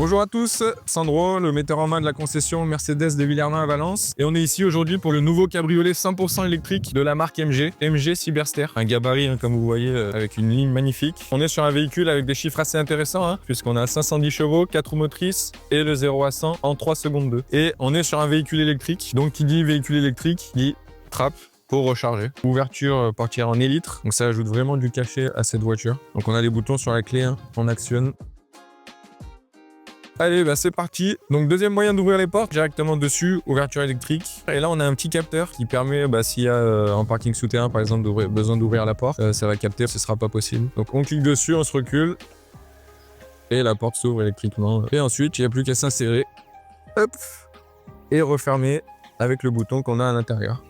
Bonjour à tous, Sandro, le metteur en main de la concession Mercedes de Villermin à Valence. Et on est ici aujourd'hui pour le nouveau cabriolet 100% électrique de la marque MG Cyberster. Un gabarit, comme vous voyez, avec une ligne magnifique. On est sur un véhicule avec des chiffres assez intéressants, puisqu'on a 510 chevaux, 4 roues motrices et le 0 à 100 en 3 secondes 2. Et on est sur un véhicule électrique, donc qui dit véhicule électrique, dit trappe pour recharger. Ouverture portière en élytre, donc ça ajoute vraiment du cachet à cette voiture. Donc on a les boutons sur la clé, on actionne. Allez, c'est parti. Donc deuxième moyen d'ouvrir les portes, directement dessus, ouverture électrique. Et là, on a un petit capteur qui permet, s'il y a en parking souterrain, par exemple, besoin d'ouvrir la porte, ça va capter, ce sera pas possible. Donc on clique dessus, on se recule. Et la porte s'ouvre électriquement. Et ensuite, il n'y a plus qu'à s'insérer. Hop. Et refermer avec le bouton qu'on a à l'intérieur.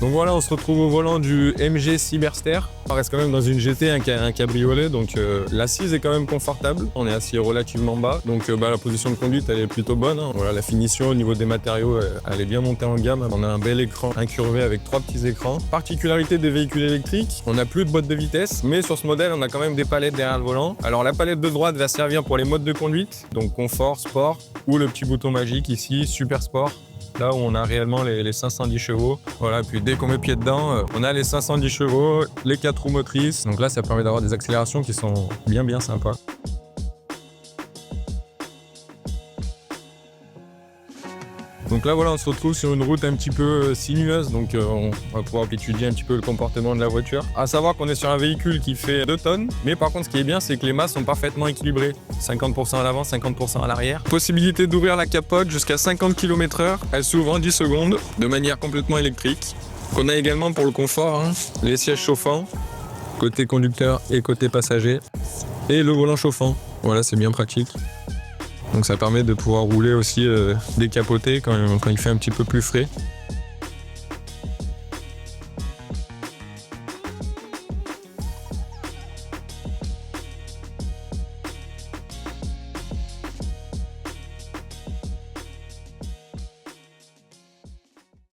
Donc voilà, on se retrouve au volant du MG Cyberster. On reste quand même dans une GT, un cabriolet, donc l'assise est quand même confortable. On est assis relativement bas, donc la position de conduite elle est plutôt bonne. Voilà, la finition au niveau des matériaux, elle est bien montée en gamme. On a un bel écran incurvé avec 3 petits écrans. Particularité des véhicules électriques, on n'a plus de boîte de vitesse, mais sur ce modèle, on a quand même des palettes derrière le volant. Alors la palette de droite va servir pour les modes de conduite, donc confort, sport, ou le petit bouton magique ici, super sport. Là où on a réellement les 510 chevaux. Voilà, puis dès qu'on met pied dedans, on a les 510 chevaux, les 4 roues motrices. Donc là, ça permet d'avoir des accélérations qui sont bien sympas. Donc là, voilà, on se retrouve sur une route un petit peu sinueuse, donc on va pouvoir étudier un petit peu le comportement de la voiture. À savoir qu'on est sur un véhicule qui fait 2 tonnes, mais par contre, ce qui est bien, c'est que les masses sont parfaitement équilibrées. 50% à l'avant, 50% à l'arrière. Possibilité d'ouvrir la capote jusqu'à 50 km/h. Elle s'ouvre en 10 secondes, de manière complètement électrique. On a également pour le confort, les sièges chauffants, côté conducteur et côté passager, et le volant chauffant. Voilà, c'est bien pratique. Donc ça permet de pouvoir rouler aussi décapoté quand il fait un petit peu plus frais.